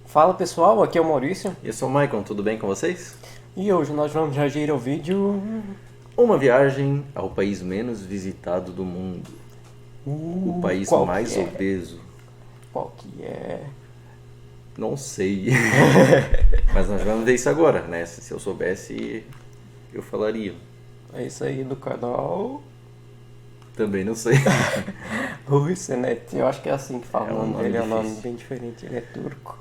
Fala pessoal, aqui é o Maurício Eu sou o Maicon, tudo bem com vocês? e hoje nós vamos reagir ao vídeo Uma viagem ao país menos visitado do mundo. O país qual mais que é? obeso. Qual que é? Não sei. Mas nós vamos ver isso agora, né? Se eu soubesse, eu falaria. É isso aí do canal Também não sei. Rusenet, eu acho que é assim que fala É o um nome nome dele, é um nome difícil. bem diferente, ele é turco.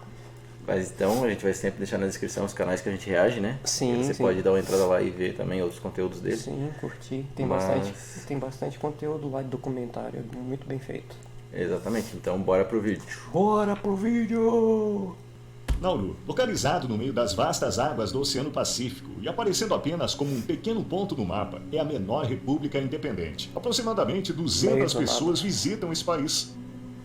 Mas então a gente vai sempre deixar na descrição os canais que a gente reage, né? Sim, Você sim. pode dar uma entrada lá e ver também outros conteúdos dele. Sim, curti. Tem, Mas- tem bastante conteúdo lá de documentário, muito bem feito. Exatamente, então bora pro vídeo. Bora pro vídeo! Nauru, localizado no meio das vastas águas do Oceano Pacífico e aparecendo apenas como um pequeno ponto no mapa, é a menor república independente. Aproximadamente 200 Meio do pessoas visitam esse país.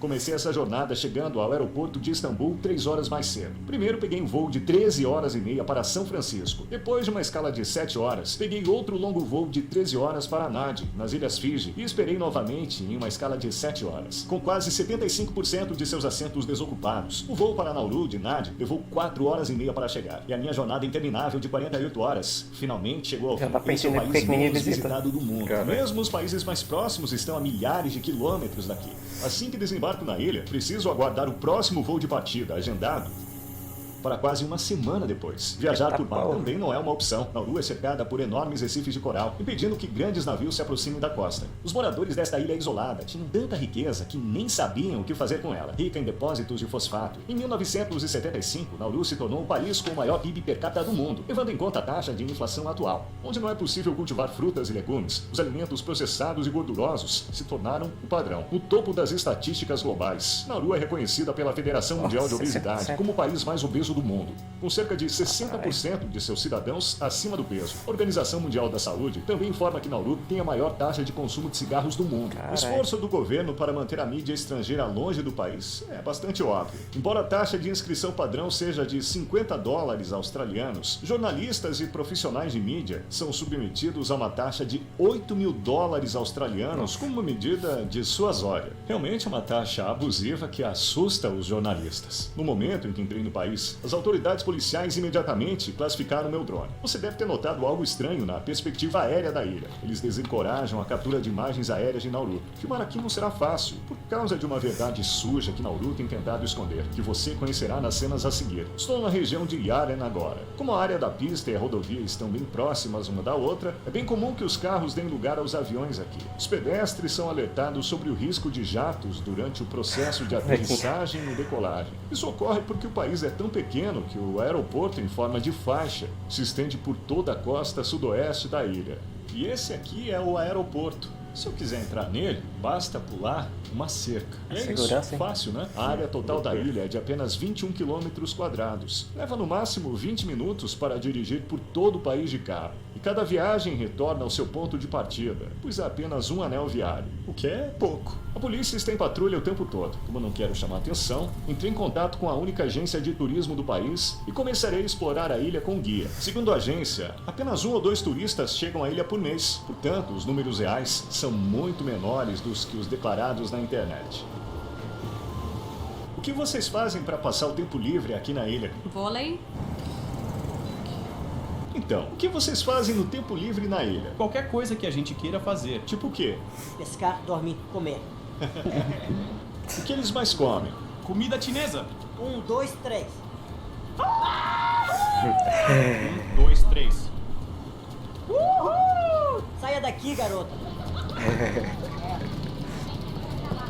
Comecei essa jornada chegando ao aeroporto de Istambul 3 horas mais cedo. Primeiro peguei um voo de 13 horas e meia para São Francisco. Depois de uma escala de 7 horas, peguei outro longo voo de 13 horas para Nadi, nas Ilhas Fiji, e esperei novamente em uma escala de 7 horas. Com quase 75% de seus assentos desocupados, o voo para Nauru de Nadi levou 4 horas e meia para chegar. E a minha jornada interminável de 48 horas finalmente chegou ao Já fim. dá pra Esse é o entender porque país que ninguém menos visita. visitado do mundo. Cara. Mesmo os países mais próximos estão a milhares de quilômetros daqui. Assim que desembarco na ilha, preciso aguardar o próximo voo de partida, agendado para quase uma semana depois. Viajar Eita por mar porra. também não é uma opção. Nauru é cercada por enormes recifes de coral, impedindo que grandes navios se aproximem da costa. Os moradores desta ilha isolada tinham tanta riqueza que nem sabiam o que fazer com ela. Rica em depósitos de fosfato. Em 1975, Nauru se tornou o país com o maior PIB per capita do mundo, levando em conta a taxa de inflação atual. Onde não é possível cultivar frutas e legumes, os alimentos processados e gordurosos se tornaram o padrão. No topo das estatísticas globais, Nauru é reconhecida pela Federação Mundial de Nossa, Obesidade 60%. como o país mais obeso do mundo, com cerca de 60% de seus cidadãos acima do peso. A Organização Mundial da Saúde também informa que Nauru tem a maior taxa de consumo de cigarros do mundo. Caralho. O esforço do governo para manter a mídia estrangeira longe do país é bastante óbvio. Embora a taxa de inscrição padrão seja de $50 australianos, jornalistas e profissionais de mídia são submetidos a uma taxa de $8.000 australianos como uma medida dissuasória. Realmente é uma taxa abusiva que assusta os jornalistas. No momento em que entrei no país, as autoridades policiais imediatamente classificaram meu drone. Você deve ter notado algo estranho na perspectiva aérea da ilha. Eles desencorajam a captura de imagens aéreas de Nauru. Filmar aqui não será fácil, por causa de uma verdade suja que Nauru tem tentado esconder, que você conhecerá nas cenas a seguir. Estou na região de Yaren agora. Como a área da pista e a rodovia estão bem próximas uma da outra, é bem comum que os carros deem lugar aos aviões aqui. Os pedestres são alertados sobre o risco de jatos durante o processo de aterrissagem e decolagem. Isso ocorre porque o país é tão pequeno que o aeroporto em forma de faixa se estende por toda a costa sudoeste da ilha. E esse aqui é o aeroporto. Se eu quiser entrar nele, basta pular uma cerca. E é Segurança, isso, hein? fácil, né? A área total da ilha é de apenas 21 quilômetros quadrados. Leva no máximo 20 minutos para dirigir por todo o país de carro. E cada viagem retorna ao seu ponto de partida, pois há apenas um anel viário, o que é pouco. A polícia está em patrulha o tempo todo. Como eu não quero chamar atenção, entrei em contato com a única agência de turismo do país e começarei a explorar a ilha com guia. Segundo a agência, apenas 1 ou 2 turistas chegam à ilha por mês. Portanto, os números reais são muito menores dos que os declarados na internet. O que vocês fazem para passar o tempo livre aqui na ilha? Vôlei, Então, o que vocês fazem no tempo livre na ilha? Qualquer coisa que a gente queira fazer. Tipo o quê? Pescar, dormir, comer. O que eles mais comem? Comida chinesa. 1, 2, 3. 1, 2, 3. Saia daqui, garota.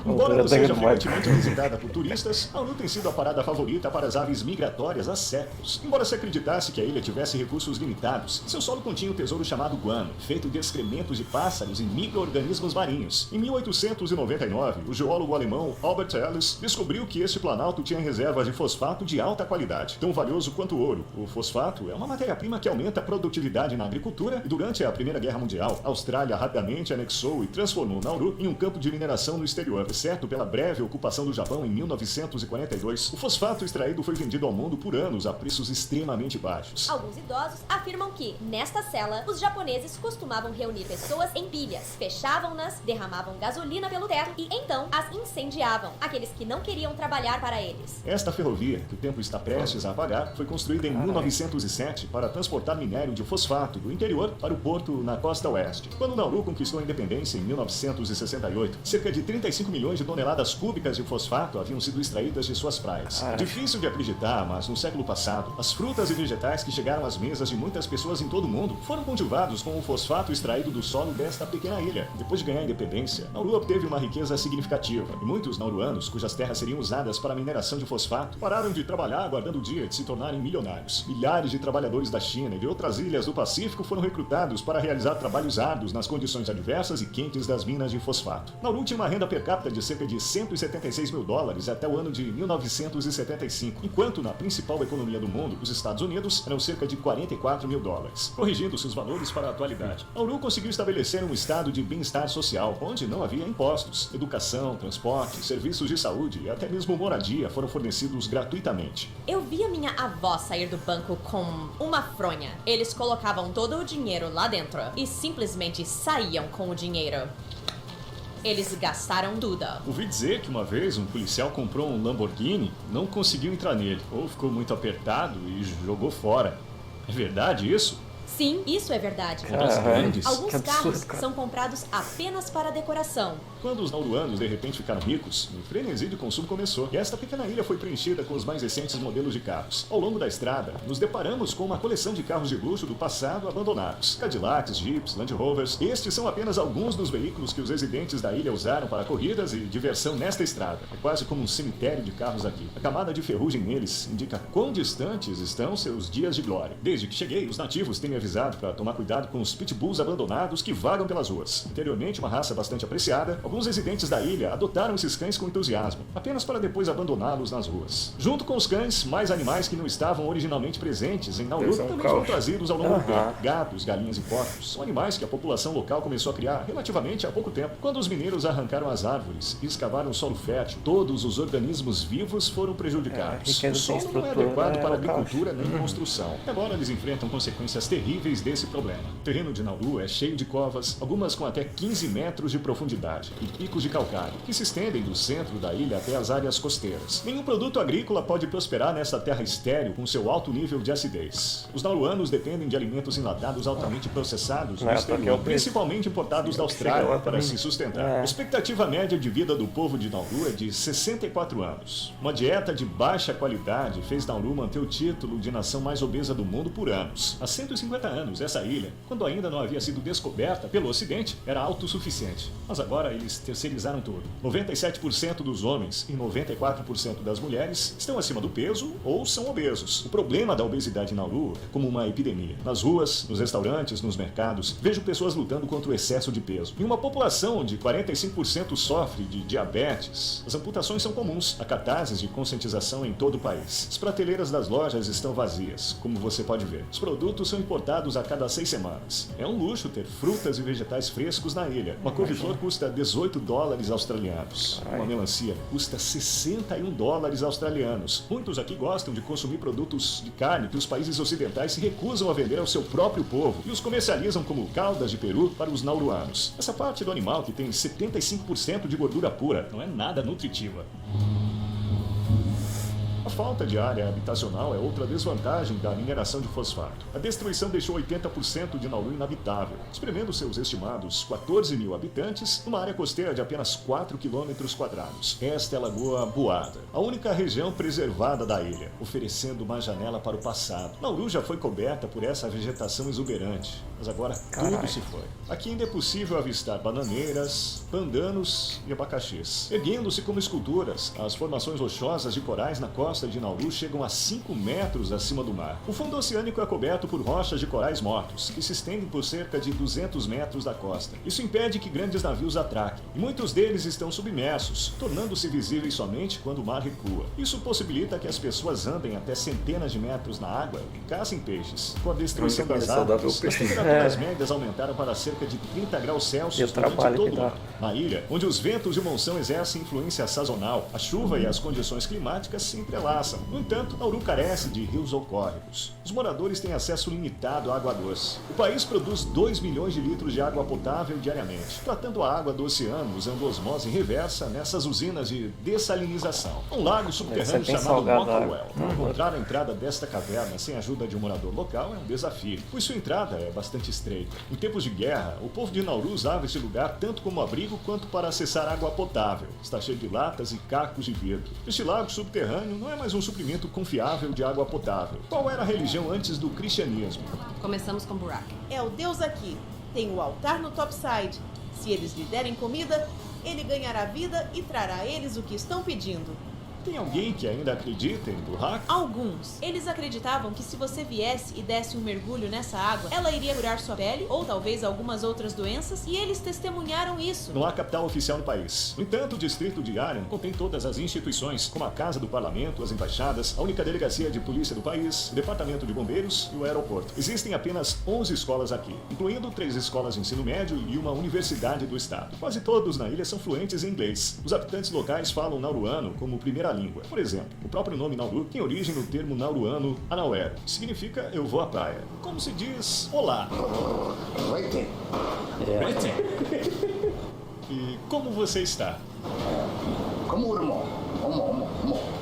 Embora não Doutora seja Dagmar. frequentemente visitada por turistas, Nauru tem sido a parada favorita para as aves migratórias há séculos. Embora se acreditasse que a ilha tivesse recursos limitados, seu solo continha um tesouro chamado guano, feito de excrementos de pássaros e micro-organismos marinhos. Em 1899, o geólogo alemão Albert Ellis descobriu que este planalto tinha reservas de fosfato de alta qualidade, tão valioso quanto o ouro. O fosfato é uma matéria-prima que aumenta a produtividade na agricultura e durante a Primeira Guerra Mundial, a Austrália rapidamente anexou e transformou Nauru em um campo de mineração no exterior. Exceto pela breve ocupação do Japão em 1942, o fosfato extraído foi vendido ao mundo por anos a preços extremamente baixos. Alguns idosos afirmam que, nesta cela, os japoneses costumavam reunir pessoas em pilhas, fechavam-nas, derramavam gasolina pelo teto e então as incendiavam, aqueles que não queriam trabalhar para eles. Esta ferrovia, que o tempo está prestes a apagar, foi construída em 1907 para transportar minério de fosfato do interior para o porto na costa oeste. Quando Nauru conquistou a independência em 1968, cerca de 35 milhões de toneladas cúbicas de fosfato haviam sido extraídas de suas praias. Difícil de acreditar, mas no século passado, as frutas e vegetais que chegaram às mesas de muitas pessoas em todo o mundo foram cultivados com o fosfato extraído do solo desta pequena ilha. Depois de ganhar a independência, Nauru obteve uma riqueza significativa e muitos nauruanos, cujas terras seriam usadas para a mineração de fosfato, pararam de trabalhar aguardando o dia de se tornarem milionários. Milhares de trabalhadores da China e de outras ilhas do Pacífico foram recrutados para realizar trabalhos árduos nas condições adversas e quentes das minas de fosfato. Nauru tinha uma renda per capita de cerca de 176 mil dólares até o ano de 1975, enquanto na principal economia do mundo, os Estados Unidos, eram cerca de 44 mil dólares. Corrigindo seus valores para a atualidade, Nauru conseguiu estabelecer um estado de bem-estar social, onde não havia impostos. Educação, transporte, serviços de saúde e até mesmo moradia foram fornecidos gratuitamente. Eu vi a minha avó sair do banco com uma fronha. Eles colocavam todo o dinheiro lá dentro e simplesmente saíam com o dinheiro. Eles gastaram tudo. Ouvi dizer que uma vez um policial comprou um Lamborghini, não conseguiu entrar nele, ou ficou muito apertado e jogou fora. É verdade isso? Sim, isso é verdade. Carras grandes? Alguns Que absurdo, carros cara. são comprados apenas para decoração. Quando os nauruanos de repente ficaram ricos, o frenesi de consumo começou. E esta pequena ilha foi preenchida com os mais recentes modelos de carros. Ao longo da estrada, nos deparamos com uma coleção de carros de luxo do passado abandonados. Cadillacs, Jeeps, Land Rovers. Estes são apenas alguns dos veículos que os residentes da ilha usaram para corridas e diversão nesta estrada. É quase como um cemitério de carros aqui. A camada de ferrugem neles indica quão distantes estão seus dias de glória. Desde que cheguei, os nativos têm me avisado para tomar cuidado com os pitbulls abandonados que vagam pelas ruas. Anteriormente, uma raça bastante apreciada, alguns residentes da ilha adotaram esses cães com entusiasmo, apenas para depois abandoná-los nas ruas. Junto com os cães, mais animais que não estavam originalmente presentes em Nauru também foram trazidos ao longo do tempo. Gatos, galinhas e porcos são animais que a população local começou a criar relativamente há pouco tempo. Quando os mineiros arrancaram as árvores e escavaram o solo fértil, todos os organismos vivos foram prejudicados. O solo não é adequado para agricultura nem construção. Agora eles enfrentam consequências terríveis desse problema. O terreno de Nauru é cheio de covas, algumas com até 15 metros de profundidade, e picos de calcário, que se estendem do centro da ilha até as áreas costeiras. Nenhum produto agrícola pode prosperar nessa terra estéril com seu alto nível de acidez. Os nauruanos dependem de alimentos enlatados altamente processados no exterior, principalmente importados da Austrália, para se sustentar. A expectativa média de vida do povo de Nauru é de 64 anos. Uma dieta de baixa qualidade fez Nauru manter o título de nação mais obesa do mundo por anos. Há 150 anos, essa ilha, quando ainda não havia sido descoberta pelo Ocidente, era autossuficiente. Mas agora eles terceirizaram tudo. 97% dos homens e 94% das mulheres estão acima do peso ou são obesos. O problema da obesidade em Nauru é como uma epidemia. Nas ruas, nos restaurantes, nos mercados, vejo pessoas lutando contra o excesso de peso. Em uma população onde 45% sofre de diabetes, as amputações são comuns. Há cartazes de conscientização em todo o país. As prateleiras das lojas estão vazias, como você pode ver. Os produtos são importados a cada 6 semanas. É um luxo ter frutas e vegetais frescos na ilha. Uma couve-flor custa 18 dólares australianos. Uma melancia custa 61 dólares australianos. Muitos aqui gostam de consumir produtos de carne que os países ocidentais se recusam a vender ao seu próprio povo e os comercializam como caldas de peru para os nauruanos. Essa parte do animal que tem 75% de gordura pura não é nada nutritiva. A falta de área habitacional é outra desvantagem da mineração de fosfato. A destruição deixou 80% de Nauru inabitável, espremendo seus estimados 14 mil habitantes numa área costeira de apenas 4 km². Esta é a Lagoa Buada, a única região preservada da ilha, oferecendo uma janela para o passado. Nauru já foi coberta por essa vegetação exuberante, mas agora tudo se foi. Aqui ainda é possível avistar bananeiras, pandanos e abacaxis. Erguendo-se como esculturas, as formações rochosas de corais na costa costa de Nauru chegam a 5 metros acima do mar. O fundo oceânico é coberto por rochas de corais mortos, que se estendem por cerca de 200 metros da costa. Isso impede que grandes navios atraquem, e muitos deles estão submersos, tornando-se visíveis somente quando o mar recua. Isso possibilita que as pessoas andem até centenas de metros na água e caçem peixes. Com a destruição das árvores, as temperaturas médias aumentaram para cerca de 30 graus Celsius durante todo o ano. Na ilha, onde os ventos de monção exercem influência sazonal, a chuva e as condições climáticas se entrelaçam. No entanto, Nauru carece de rios ou córregos. Os moradores têm acesso limitado à água doce. O país produz 2 milhões de litros de água potável diariamente, tratando a água do oceano usando osmose reversa nessas usinas de dessalinização. Um lago subterrâneo chamado Mocklewell. Encontrar a entrada desta caverna sem a ajuda de um morador local é um desafio, pois sua entrada é bastante estreita. Em tempos de guerra, o povo de Nauru usava este lugar tanto como abrigo quanto para acessar água potável. Está cheio de latas e cacos de vidro. Este lago subterrâneo não é mais um suprimento confiável de água potável. Qual era a religião antes do cristianismo? Começamos com Burak. É o Deus aqui. Tem o altar no topside. Se eles lhe derem comida, ele ganhará vida e trará a eles o que estão pedindo. Tem alguém que ainda acredita em Burak? Alguns. Eles acreditavam que se você viesse e desse um mergulho nessa água, ela iria curar sua pele, ou talvez algumas outras doenças, e eles testemunharam isso. Não há capital oficial no país. No entanto, o distrito de Aren contém todas as instituições, como a Casa do Parlamento, as embaixadas, a única delegacia de polícia do país, o departamento de bombeiros e o aeroporto. Existem apenas 11 escolas aqui, incluindo 3 escolas de ensino médio e uma universidade do estado. Quase todos na ilha são fluentes em inglês. Os habitantes locais falam nauruano como primeira língua. Por exemplo, o próprio nome Nauru tem origem no termo nauruano Anawero, que significa eu vou à praia. Como se diz olá. E como você está?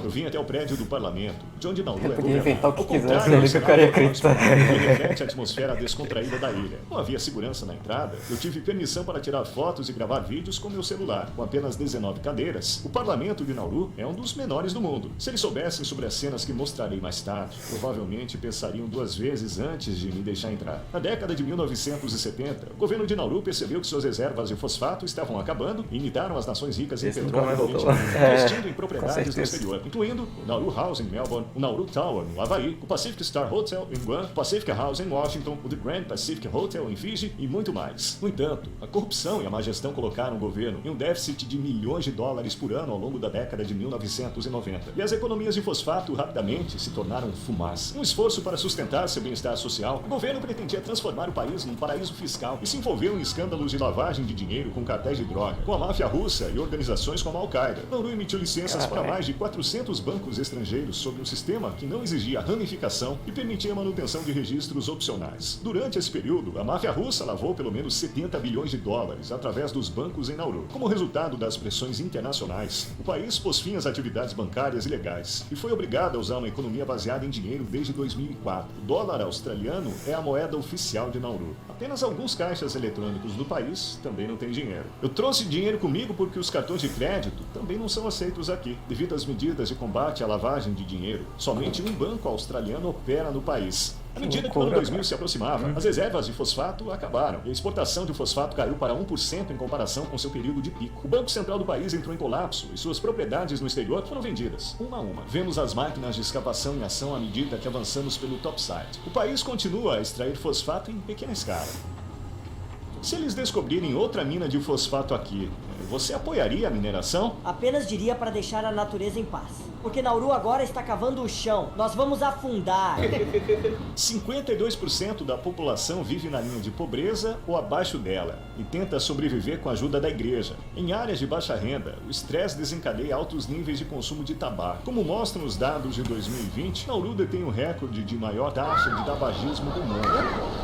Eu vim até o prédio do parlamento, de onde Nauru é podia inventar o que governado. quisesse, ele que o cara ia acreditar. Reflete a atmosfera descontraída da ilha. Não havia segurança na entrada. Eu tive permissão para tirar fotos e gravar vídeos com meu celular. Com apenas 19 cadeiras, o parlamento de Nauru é um dos menores do mundo. Se eles soubessem sobre as cenas que mostrarei mais tarde, provavelmente pensariam 2 vezes antes de me deixar entrar. Na década de 1970, o governo de Nauru percebeu que suas reservas de fosfato estavam acabando e imitaram as nações ricas em petróleo do Oriente Médio, investindo em propriedades no exterior, incluindo o Nauru House em Melbourne, o Nauru Tower no Havaí, o Pacific Star Hotel em Guam, o Pacific House em Washington, o The Grand Pacific Hotel em Fiji e muito mais. No entanto, a corrupção e a má gestão colocaram o governo em um déficit de milhões de dólares por ano ao longo da década de 1990. E as economias de fosfato rapidamente se tornaram fumaça. Um esforço para sustentar seu bem-estar social, o governo pretendia transformar o país num paraíso fiscal e se envolveu em escândalos de lavagem de dinheiro com cartéis de droga, com a máfia russa e organizações como a Al-Qaeda. Nauru emitiu licenças para mais de 400 bancos estrangeiros sob um sistema que não exigia ramificação e permitia a manutenção de registros opcionais. Durante esse período, a máfia russa lavou pelo menos 70 bilhões de dólares através dos bancos em Nauru. Como resultado das pressões internacionais, o país pôs fim às atividades bancárias ilegais e foi obrigado a usar uma economia baseada em dinheiro desde 2004. O dólar australiano é a moeda oficial de Nauru. Apenas alguns caixas eletrônicos do país também não têm dinheiro. Eu trouxe dinheiro comigo porque os cartões de crédito também não são aceitos aqui, devido às medidas de combate à lavagem de dinheiro. Somente um banco australiano opera no país. À medida que o ano 2000 se aproximava, as reservas de fosfato acabaram e a exportação de fosfato caiu para 1% em comparação com seu período de pico. O Banco Central do país entrou em colapso e suas propriedades no exterior foram vendidas, uma a uma. Vemos as máquinas de escavação em ação à medida que avançamos pelo topside. O país continua a extrair fosfato em pequena escala. Se eles descobrirem outra mina de fosfato aqui, você apoiaria a mineração? Apenas diria para deixar a natureza em paz. Porque Nauru agora está cavando o chão. Nós vamos afundar. 52% da população vive na linha de pobreza ou abaixo dela e tenta sobreviver com a ajuda da igreja. Em áreas de baixa renda, o estresse desencadeia altos níveis de consumo de tabaco. Como mostram os dados de 2020, Nauru detém o recorde de maior taxa de tabagismo do mundo.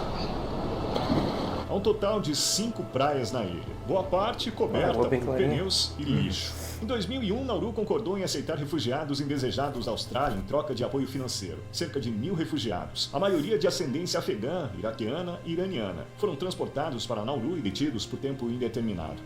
Há um total de 5 praias na ilha, boa parte coberta por pneus e lixo. Em 2001, Nauru concordou em aceitar refugiados indesejados da Austrália em troca de apoio financeiro. Cerca de 1.000 refugiados, a maioria de ascendência afegã, iraquiana e iraniana, foram transportados para Nauru e detidos por tempo indeterminado.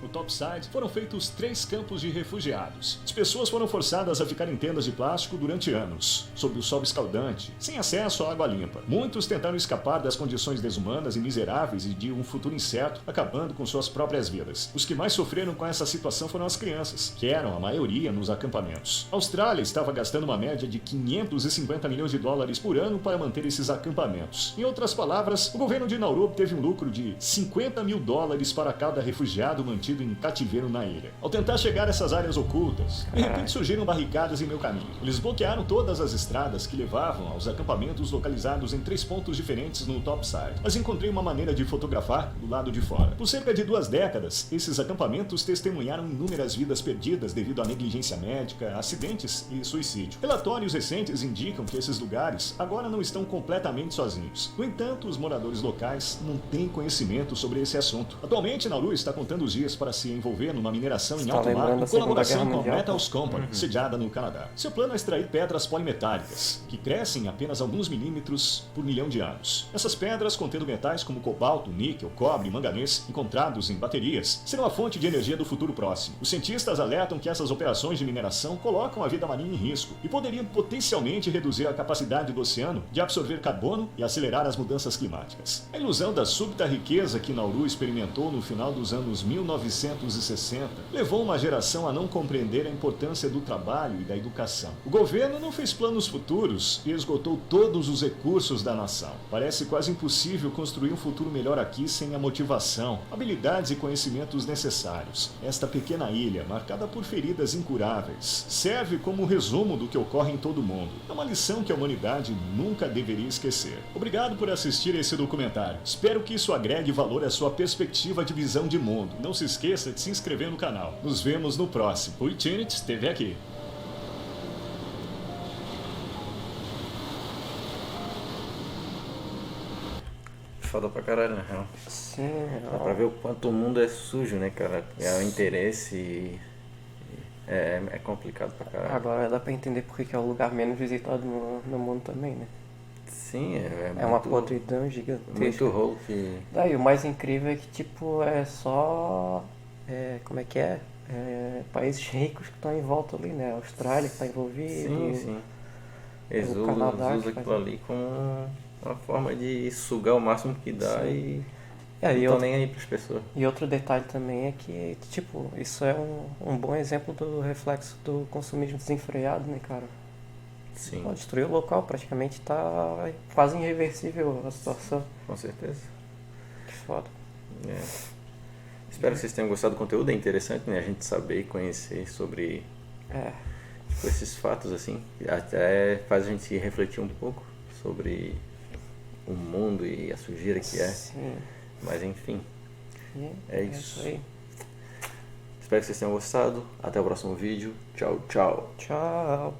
No topside foram feitos 3 campos de refugiados. As pessoas foram forçadas a ficar em tendas de plástico durante anos, sob o sol escaldante, sem acesso à água limpa. Muitos tentaram escapar das condições desumanas e miseráveis e de um futuro incerto, acabando com suas próprias vidas. Os que mais sofreram com essa situação foram as crianças, que eram a maioria nos acampamentos. A Austrália estava gastando uma média de 550 milhões de dólares por ano para manter esses acampamentos. Em outras palavras, o governo de Nauru obteve um lucro de 50 mil dólares para cada refugiado mantido em cativeiro na ilha. Ao tentar chegar a essas áreas ocultas, de repente surgiram barricadas em meu caminho. Eles bloquearam todas as estradas que levavam aos acampamentos localizados em 3 pontos diferentes no topside. Mas encontrei uma maneira de fotografar do lado de fora. Por cerca de 2 décadas, esses acampamentos testemunharam inúmeras vidas perdidas devido à negligência médica, acidentes e suicídio. Relatórios recentes indicam que esses lugares agora não estão completamente sozinhos. No entanto, os moradores locais não têm conhecimento sobre esse assunto. Atualmente, Nauru está contando os dias para se envolver numa mineração em alto mar em colaboração com a Metals Company, sediada no Canadá. Seu plano é extrair pedras polimetálicas, que crescem em apenas alguns milímetros por milhão de anos. Essas pedras, contendo metais como cobalto, níquel, cobre e manganês, encontrados em baterias, serão a fonte de energia do futuro próximo. Os cientistas alertam que essas operações de mineração colocam a vida marinha em risco e poderiam potencialmente reduzir a capacidade do oceano de absorver carbono e acelerar as mudanças climáticas. A ilusão da súbita riqueza que Nauru experimentou no final dos anos 1960 levou uma geração a não compreender a importância do trabalho e da educação. O governo não fez planos futuros e esgotou todos os recursos da nação. Parece quase impossível construir um futuro melhor aqui sem a motivação, habilidades e conhecimentos necessários. Esta pequena ilha, marcada por feridas incuráveis, serve como um resumo do que ocorre em todo o mundo. É uma lição que a humanidade nunca deveria esquecer. Obrigado por assistir esse documentário. Espero que isso agregue valor à sua perspectiva de visão de mundo. Não se esqueça de se inscrever no canal. Nos vemos no próximo. O Itinit esteve aqui. Foda pra caralho, na real. Sim, Dá pra ver o quanto o mundo é sujo, né, cara? É o interesse e... É complicado pra caralho. agora dá pra entender porque que é o lugar menos visitado no mundo também, né? Sim, É uma podridão gigantesca. muito rolo que... Daí o mais incrível é que, tipo, é só... como é que é? Países ricos que estão em volta ali, né? A Austrália que tá envolvida. Sim. Eles o usam Canadá que aquilo faz- ali como uma forma de sugar o máximo que dá e E não aí, estão nem aí pras pessoas. e outro detalhe também é que, tipo, isso é um bom exemplo do reflexo do consumismo desenfreado, né, cara? Sim, Pô, destruir o local, praticamente tá quase irreversível a situação. com certeza. Que foda. É. Espero que vocês tenham gostado do conteúdo. É interessante, né, a gente saber e conhecer sobre tipo, esses fatos, assim. Até faz a gente refletir um pouco sobre o mundo e a sujeira que é. Sim. Mas enfim, E é isso. aí. Espero que vocês tenham gostado. Até o próximo vídeo. Tchau, tchau. Tchau.